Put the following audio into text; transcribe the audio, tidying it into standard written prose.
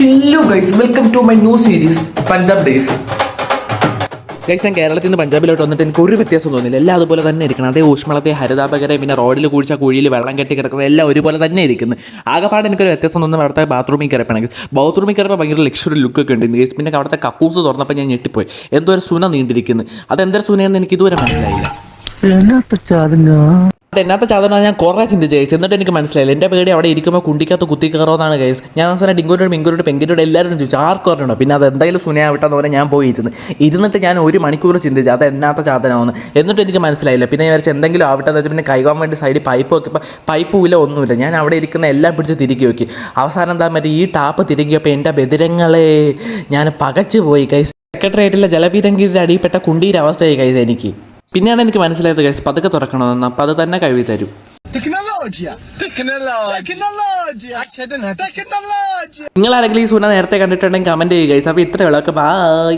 Hello guys, welcome to my new series Punjab days. Guys, ഞാൻ കേരളത്തിൽ നിന്ന് പഞ്ചാബിലോട്ട് വന്നിട്ട് എനിക്ക് ഒരു വ്യത്യാസം തോന്നില്ല. എല്ലാം അതുപോലെ തന്നെ ഇരിക്കണം. അതേ ഊഷ്മളത്തെ ഹരിതാപകരം, പിന്നെ റോഡിൽ കുഴിച്ച കുഴിയിൽ വെള്ളം കെട്ടി കിടക്കുന്നത് എല്ലാം ഒരുപോലെ തന്നെ ഇരിക്കുന്നത്. ആകെപ്പാട് എനിക്കൊരു വ്യത്യാസം തോന്നുന്നത് അവിടുത്തെ ബാത്റൂമിൽ കയറണമെങ്കിൽ ഭയങ്കര ലക്ഷറി ലുക്കൊക്കെ ഉണ്ട് ഗൈസ്. പിന്നെ അവിടുത്തെ കക്കൂസ് തുറന്നപ്പോൾ ഞാൻ ഞെട്ടിപ്പോയി. എന്തോ ഒരു സുന നീണ്ടിരിക്കുന്നു. അതെന്തൊരു സുനയെന്ന് എനിക്ക് ഇതുവരെ മനസ്സിലായില്ല. അതെന്നാത്ത ചാതന ഞാൻ കുറേ ചിന്തിച്ച് ഗൈസ്. എന്നിട്ട് എനിക്ക് മനസ്സിലായില്ല. എൻ്റെ പേടി അവിടെ ഇരിക്കുമ്പോൾ കുണ്ടിക്കകത്ത് കുത്തി കയറുമെന്നാണ് ഗൈസ്. ഞാൻ അവസാനം ഡിങ്കോരോട് മിങ്കോരോട് പെങ്കിരോട് എല്ലാവരും ചോദിച്ചു ആർക്കും അറിയണോ. പിന്നെ അത് എന്തായാലും സുനയാവട്ടെന്ന് പറഞ്ഞാൽ ഞാൻ പോയി ഇരുന്നിട്ട് ഞാൻ ഒരു മണിക്കൂർ ചിന്തിച്ചു അത് എന്നാത്ത ചാതനമാണെന്ന്. എന്നിട്ട് എനിക്ക് മനസ്സിലായില്ല. പിന്നെ ഞാൻ വിചാരിച്ചു എന്തെങ്കിലും ആവട്ടെ എന്ന് വെച്ചാൽ പിന്നെ കൈകാൻ വേണ്ടി സൈഡിൽ പൈപ്പ് നോക്കിയപ്പോൾ പൈപ്പും ഇല്ല, ഒന്നുമില്ല. ഞാൻ അവിടെ ഇരിക്കുന്ന എല്ലാം പിടിച്ച് തിരികെ നോക്കി. അവസാനം എന്താ മറ്റേ ഈ ടാപ്പ് തിരികിയപ്പോൾ എൻ്റെ ബദിരങ്ങളെ ഞാൻ പകച്ചു പോയി ഗൈസ്. സെക്രട്ടേറിയറ്റിലെ ജലപീരങ്കിയുടെ അടിയിൽപ്പെട്ട കുണ്ടീര അവസ്ഥയായി ഗൈസ് എനിക്ക്. പിന്നെയാണ് എനിക്ക് മനസ്സിലായത് ഗൈസ് പതുക്കെ തുറക്കണമെന്ന്. അപ്പം അത് തന്നെ കഴുകി തരും. നിങ്ങൾ ആരെങ്കിലും ഈ സുന നേരത്തെ കണ്ടിട്ടുണ്ടെങ്കിൽ കമൻറ്റ് ചെയ്യുക ഗൈസ്. അപ്പോൾ ഇത്രയേ ഉള്ളൂ. Okay, by.